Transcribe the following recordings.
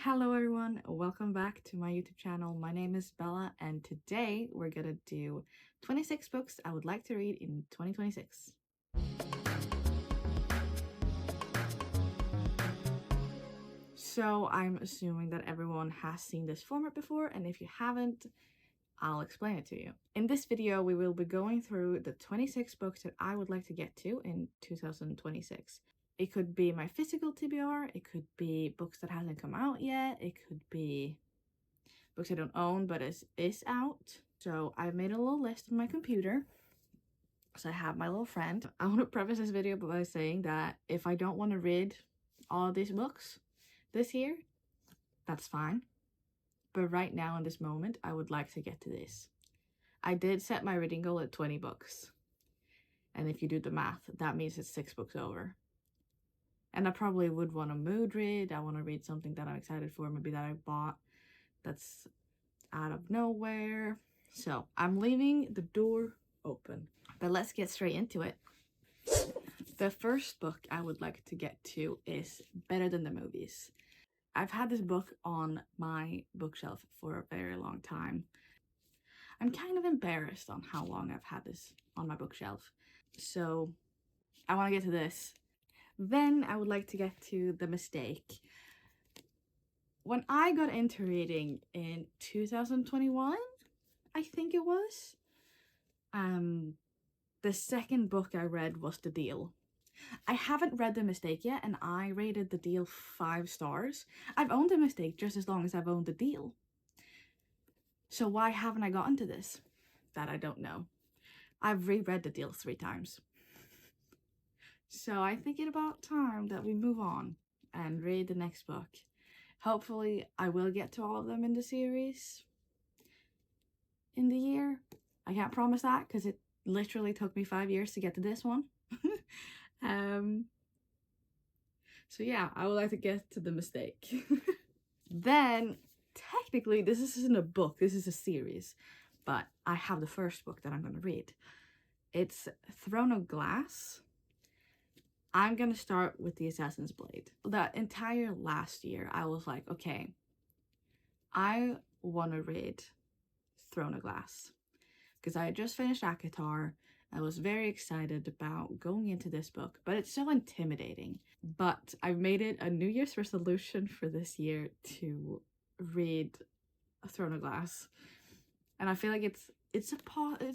Hello everyone, welcome back to my YouTube channel. My name is Bella and today we're gonna do 26 books I would like to read in 2026. So I'm assuming that everyone has seen this format before, and if you haven't, I'll explain it to you. In this video, we will be going through the 26 books that I would like to get to in 2026. It could be my physical TBR, it could be books that hasn't come out yet, it could be books I don't own but is out. So I've made a little list on my computer. So I have my little friend. I want to preface this video by saying that if I don't want to read all of these books this year, that's fine. But right now in this moment, I would like to get to this. I did set my reading goal at 20 books. And if you do the math, that means it's 6 books over. And I probably would want to mood read. I want to read something that I'm excited for, maybe that I bought that's out of nowhere. So I'm leaving the door open. But let's get straight into it. The first book I would like to get to is Better Than the Movies. I've had this book on my bookshelf for a very long time. I'm kind of embarrassed on how long I've had this on my bookshelf. So I want to get to this. Then I would like to get to The Mistake. When I got into reading in 2021, I think it was, the second book I read was The Deal. I haven't read The Mistake yet, and I rated The Deal 5 stars. I've owned The Mistake just as long as I've owned The Deal. So why haven't I gotten to this? That I don't know. I've reread The Deal 3 times. So I think it's about time that we move on and read the next book. Hopefully I will get to all of them in the series in the year. I can't promise that because it literally took me 5 years to get to this one. So yeah, I would like to get to The Mistake. Then, technically, this isn't a book, this is a series. But I have the first book that I'm going to read. It's Throne of Glass. I'm going to start with The Assassin's Blade. The entire last year, I was like, okay, I want to read Throne of Glass. Because I had just finished ACOTAR. I was very excited about going into this book, but it's so intimidating. But I've made it a New Year's resolution for this year to read Throne of Glass. And I feel like it's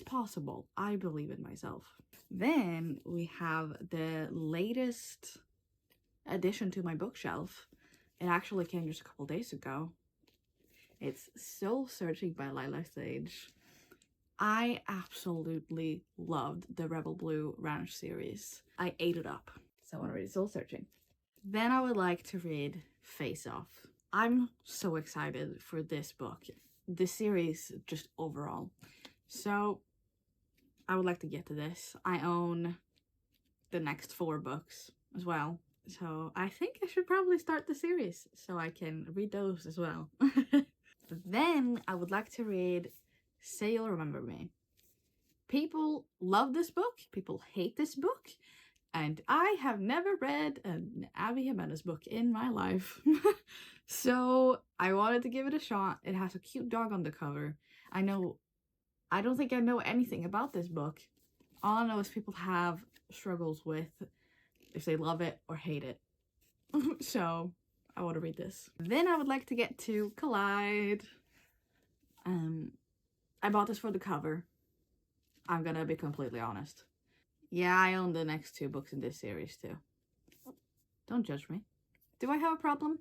possible. I believe in myself. Then we have the latest addition to my bookshelf. It actually came just a couple days ago. It's Soul Searching by Lilac Sage. I absolutely loved the Rebel Blue Ranch series. I ate it up. So I want to read Soul Searching. Then I would like to read Face Off. I'm so excited for this book. The series just overall. So I would like to get to this. I own the next 4 books as well. So I think I should probably start the series so I can read those as well. Then I would like to read Say You'll Remember Me. People love this book, people hate this book, and I have never read an Abby Jimenez book in my life. So I wanted to give it a shot. It has a cute dog on the cover. I don't think I know anything about this book. All I know is people have struggles with if they love it or hate it. So I want to read this. Then I would like to get to Collide. I bought this for the cover. I'm gonna be completely honest. Yeah, I own the next 2 books in this series too. Don't judge me. Do I have a problem?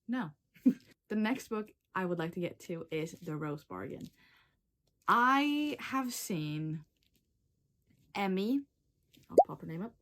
No. The next book I would like to get to is The Rose Bargain. I have seen Emmy, I'll pop her name up,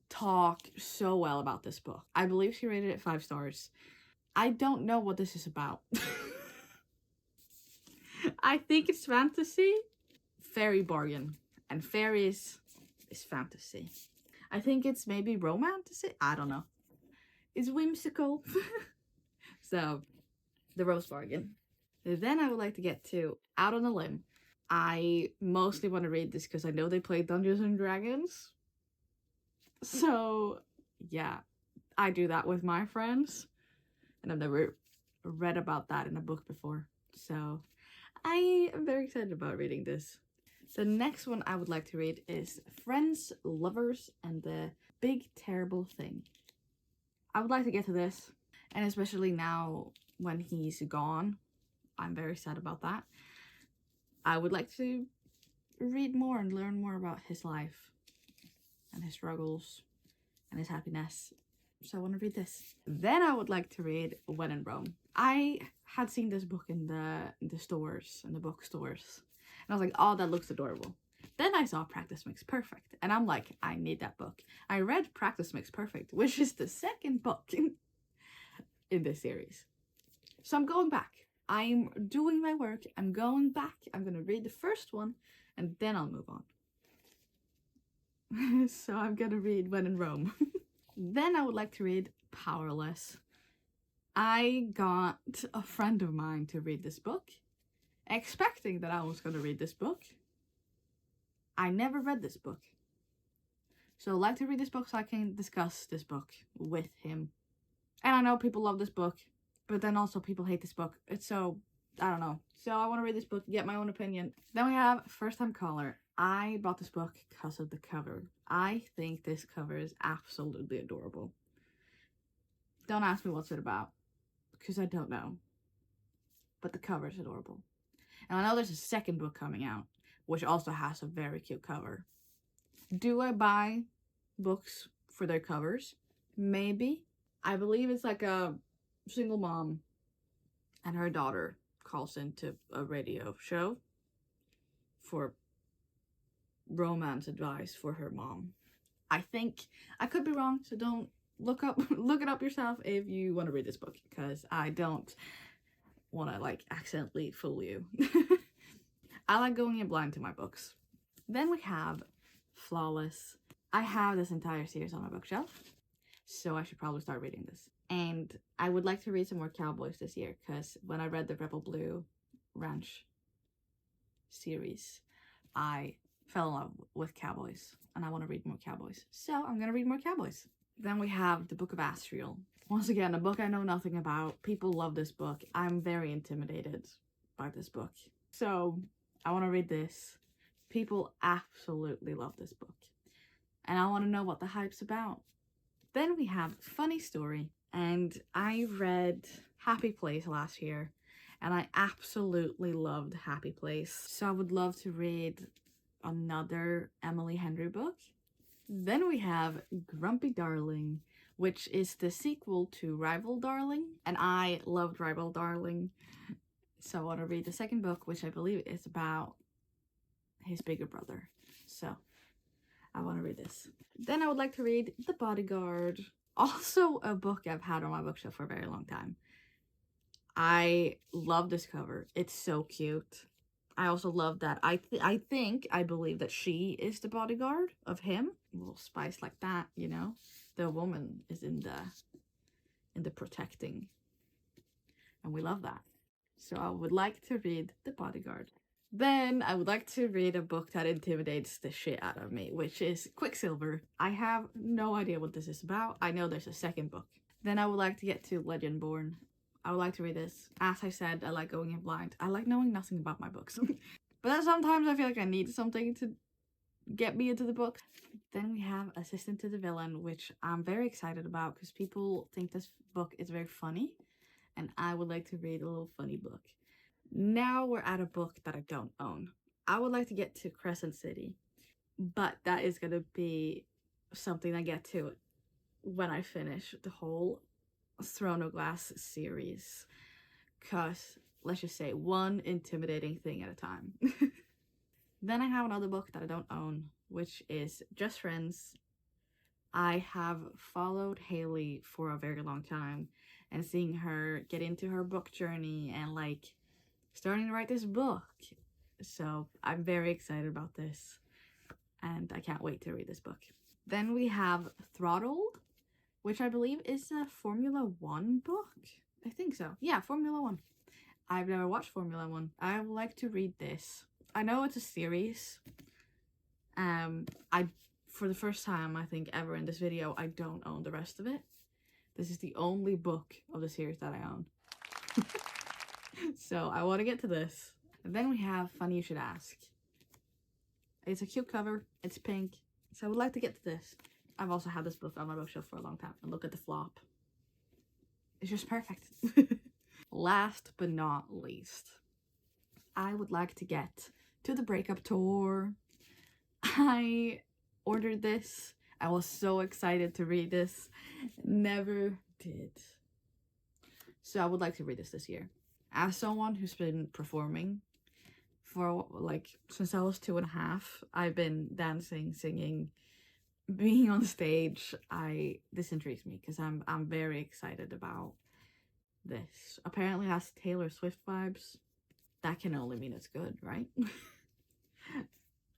talk so well about this book. I believe she rated it 5 stars. I don't know what this is about. I think it's fantasy. Fairy bargain. And fairies is fantasy. I think it's maybe romantic. I don't know. It's whimsical. So, The Rose Bargain. Then I would like to get to Out on a Limb. I mostly want to read this because I know they play Dungeons and Dragons. So, yeah, I do that with my friends. and I've never read about that in a book before. So I am very excited about reading this. The next one I would like to read is Friends, Lovers, and the Big Terrible Thing. I would like to get to this, and especially now when he's gone, I'm very sad about that. I would like to read more and learn more about his life and his struggles and his happiness. So I want to read this. Then I would like to read When in Rome. I had seen this book in the stores, in the bookstores. And I was like, oh, that looks adorable. Then I saw Practice Makes Perfect. And I'm like, I need that book. I read Practice Makes Perfect, which is the second book in this series. So I'm going back. I'm doing my work. I'm going back. I'm going to read the first one and then I'll move on. So I'm going to read When in Rome. Then I would like to read Powerless. I got a friend of mine to read this book, expecting that I was going to read this book. I never read this book. So I'd like to read this book so I can discuss this book with him. And I know people love this book, but then also people hate this book. It's so, I don't know. So I want to read this book, get my own opinion. Then we have First Time Caller. I bought this book because of the cover. I think this cover is absolutely adorable. Don't ask me what's it about, because I don't know. But the cover is adorable. And I know there's a second book coming out, which also has a very cute cover. Do I buy books for their covers? Maybe. I believe it's like a single mom and her daughter calls into a radio show for romance advice for her mom. I think I could be wrong, so don't look it up yourself if you want to read this book, because I don't want to like accidentally fool you. I like going in blind to my books. Then we have Flawless. I have this entire series on my bookshelf, so I should probably start reading this. And I would like to read some more Cowboys this year, because when I read the Rebel Blue Ranch series, I fell in love with Cowboys, and I want to read more Cowboys. So I'm going to read more Cowboys. Then we have the Book of Asriel. Once again, a book I know nothing about. People love this book. I'm very intimidated by this book. So I want to read this. People absolutely love this book. And I want to know what the hype's about. Then we have Funny Story. And I read Happy Place last year. And I absolutely loved Happy Place. So I would love to read another Emily Henry book. Then we have Grumpy Darling, which is the sequel to Rival Darling. And I loved Rival Darling. So I want to read the second book, which I believe is about his bigger brother. So I want to read this. Then I would like to read The Bodyguard. Also a book I've had on my bookshelf for a very long time. I love this cover. It's so cute. I also love that I believe that she is the bodyguard of him. A little spice like that, you know. The woman is in the protecting. And we love that. So I would like to read The Bodyguard. Then I would like to read a book that intimidates the shit out of me, which is Quicksilver. I have no idea what this is about. I know there's a second book. Then I would like to get to Legendborn. I would like to read this. As I said, I like going in blind. I like knowing nothing about my books. But sometimes I feel like I need something to get me into the book. Then we have Assistant to the Villain, which I'm very excited about because people think this book is very funny. And I would like to read a little funny book. Now we're at a book that I don't own. I would like to get to Crescent City. But that is going to be something I get to when I finish the whole Throne of Glass series, because let's just say one intimidating thing at a time. Then I have another book that I don't own, which is Just Friends. I have followed Haley for a very long time, and seeing her get into her book journey and like starting to write this book. So I'm very excited about this, and I can't wait to read this book. Then we have Throttled, which I believe is a Formula One book. I think so. Yeah, Formula One. I've never watched Formula One. I would like to read this. I know it's a series. For the first time, I think, ever in this video, I don't own the rest of it. This is the only book of the series that I own. So I want to get to this. And then we have Funny You Should Ask. It's a cute cover. It's pink. So I would like to get to this. I've also had this book on my bookshelf for a long time. And look at the flop. It's just perfect. Last but not least, I would like to get to the Breakup Tour. I ordered this. I was so excited to read this. Never did. So I would like to read this year. As someone who's been performing for like since I was 2.5, I've been dancing, singing, being on stage. This intrigues me because I'm very excited about this. Apparently it has Taylor Swift vibes. That can only mean it's good, right?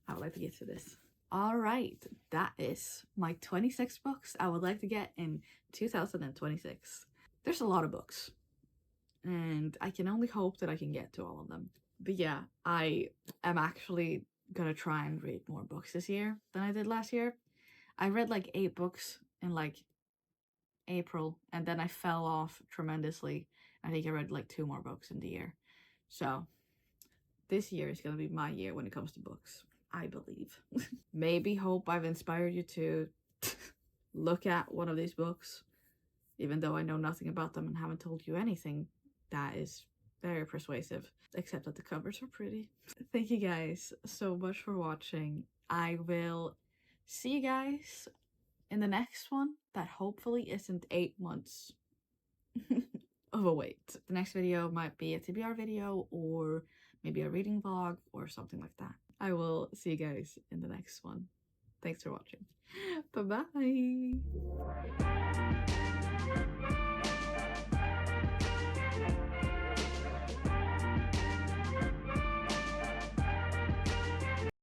I would like to get to this. All right, that is my 26 books I would like to get in 2026. There's a lot of books, and I can only hope that I can get to all of them. But yeah, I am actually gonna try and read more books this year than I did last year. I read like 8 books in like April, and then I fell off tremendously. I think I read like 2 more books in the year. So this year is gonna be my year when it comes to books, I believe. Maybe hope I've inspired you to look at one of these books, even though I know nothing about them and haven't told you anything that is very persuasive, except that the covers are pretty. Thank you guys so much for watching. I will see you guys in the next one that hopefully isn't 8 months of a wait. The next video might be a TBR video or maybe a reading vlog or something like that. I will see you guys in the next one. Thanks for watching. Bye-bye.